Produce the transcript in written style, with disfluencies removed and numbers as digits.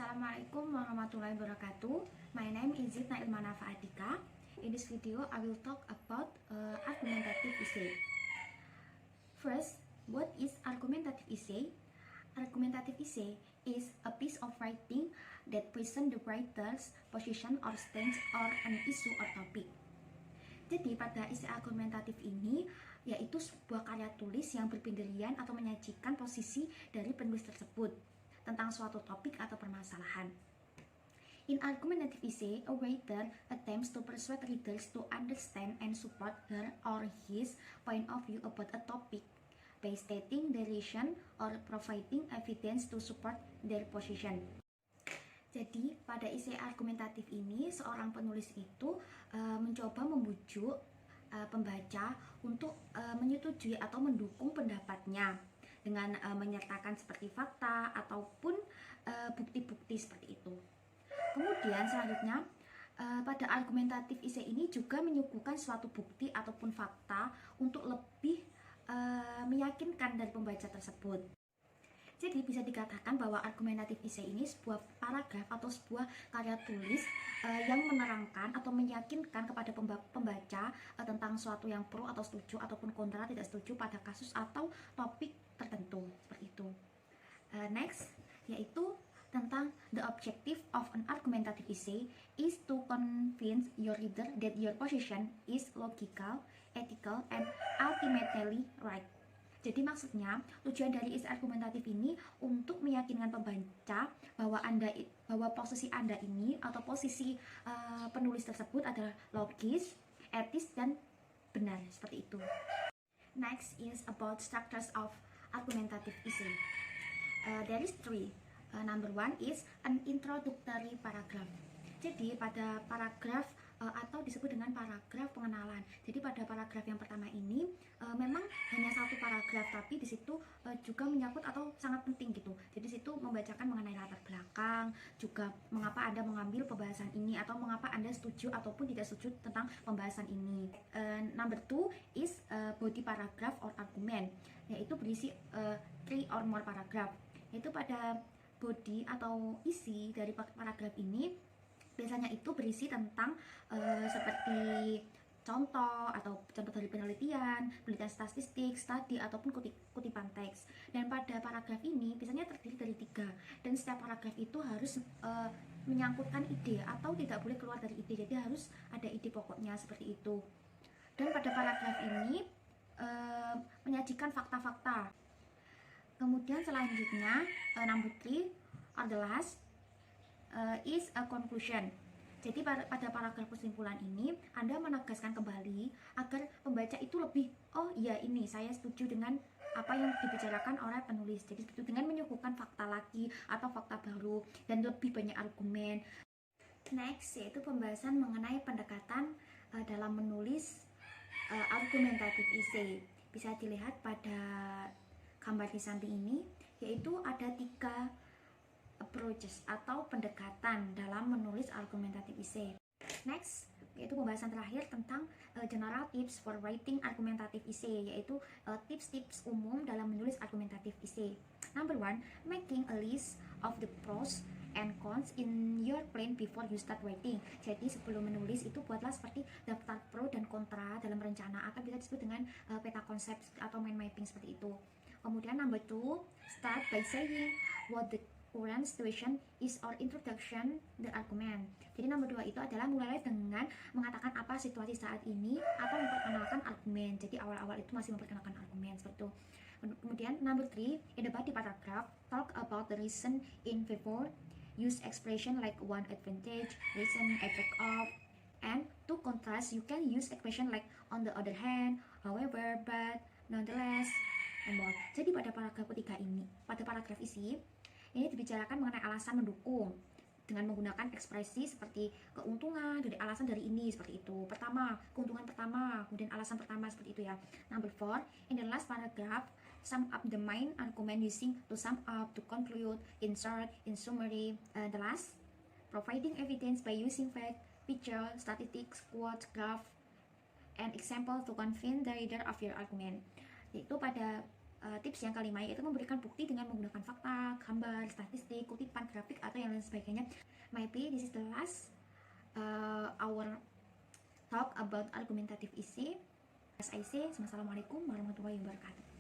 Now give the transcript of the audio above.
Assalamualaikum warahmatullahi wabarakatuh. My name is Zidna Ilmana Faatika. In this video, I will talk about argumentative essay. First, what is argumentative essay? Argumentative essay is a piece of writing that presents the writer's position or stance on an issue or topic. Jadi pada essay argumentatif ini yaitu sebuah karya tulis yang berpendirian atau menyajikan posisi dari penulis tersebut tentang suatu topik atau permasalahan. In argumentative essay, a writer attempts to persuade readers to understand and support her or his point of view about a topic by stating the reason or providing evidence to support their position. Jadi, pada essay argumentatif ini, seorang penulis itu mencoba membujuk pembaca untuk menyetujui atau mendukung pendapatnya dengan menyertakan seperti fakta ataupun bukti-bukti seperti itu. Kemudian selanjutnya pada argumentatif essay ini juga menyuguhkan suatu bukti ataupun fakta untuk lebih meyakinkan dari pembaca tersebut. Jadi bisa dikatakan bahwa argumentatif essay ini sebuah paragraf atau sebuah karya tulis yang menerangkan atau meyakinkan kepada pembaca tentang suatu yang pro atau setuju ataupun kontra tidak setuju pada kasus atau topik tertentu seperti itu. Next, yaitu tentang the objective of an argumentative essay is to convince your reader that your position is logical, ethical, and ultimately right. Jadi maksudnya tujuan dari essay argumentatif ini untuk meyakinkan pembaca bahwa posisi Anda ini atau posisi penulis tersebut adalah logis, etis, dan benar seperti itu. Next is about structures of argumentative essay. There is three. Number one is an introductory paragraph. Jadi pada paragraf atau disebut dengan paragraf pengenalan. Jadi pada paragraf yang pertama ini memang hanya satu paragraf, tapi di situ juga menyangkut atau sangat penting gitu. Jadi di situ membacakan mengenai latar belakang, juga mengapa Anda mengambil pembahasan ini atau mengapa Anda setuju ataupun tidak setuju tentang pembahasan ini. Number two is body paragraph or argument, yaitu berisi 3 or more paragraph. Yaitu pada body atau isi dari paragraf ini biasanya itu berisi tentang seperti contoh atau contoh dari penelitian statistik, studi ataupun kutipan teks. Dan pada paragraf ini biasanya terdiri dari 3, dan setiap paragraf itu harus menyangkutkan ide atau tidak boleh keluar dari ide. Jadi harus ada ide pokoknya seperti itu. Dan pada paragraf ini menyajikan fakta-fakta. Kemudian selanjutnya number 3 or the last is a conclusion. Jadi pada paragraf kesimpulan ini Anda menegaskan kembali agar pembaca itu lebih, oh iya ini saya setuju dengan apa yang dibicarakan oleh penulis. Jadi setuju dengan menyuguhkan fakta lagi atau fakta baru dan lebih banyak argumen. Next yaitu pembahasan mengenai pendekatan dalam menulis argumentative essay. Bisa dilihat pada gambar di samping ini, yaitu ada 3 approaches atau pendekatan dalam menulis argumentative essay. Next, yaitu pembahasan terakhir tentang general tips for writing argumentative essay, yaitu tips-tips umum dalam menulis argumentative essay. Number 1, making a list of the pros and cons in your plan before you start writing. Jadi sebelum menulis itu buatlah seperti daftar pro dan kontra dalam rencana, atau bisa disebut dengan peta konsep atau mind mapping seperti itu. Kemudian number 2, start by saying what the current situation is or introduction the argument. Jadi nomor 2 itu adalah mulai dengan mengatakan apa situasi saat ini atau memperkenalkan argumen. Jadi awal-awal itu masih memperkenalkan argumen seperti itu. Kemudian number 3, in the body paragraph, talk about the reason in favor, use expression like one advantage, reason, effect of, and to contrast you can use expression like on the other hand, however, but, nonetheless, and more. Jadi pada paragraf ketiga ini, pada paragraf isi ini dibicarakan mengenai alasan mendukung dengan menggunakan ekspresi seperti keuntungan dari alasan dari ini seperti itu. Pertama, keuntungan pertama, kemudian alasan pertama seperti itu ya. Number 4, in the last paragraph, sum up the main argument using to sum up, to conclude, in short, in summary. The last, providing evidence by using fact, picture, statistics, quotes, graph, and example to convince the reader of your argument. Yaitu pada tips yang kelima, yaitu memberikan bukti dengan menggunakan fakta, gambar, statistik, kutipan, grafik, atau yang dan sebagainya. Maybe this is the last our talk about argumentative essay. As I say, Assalamualaikum warahmatullahi wabarakatuh.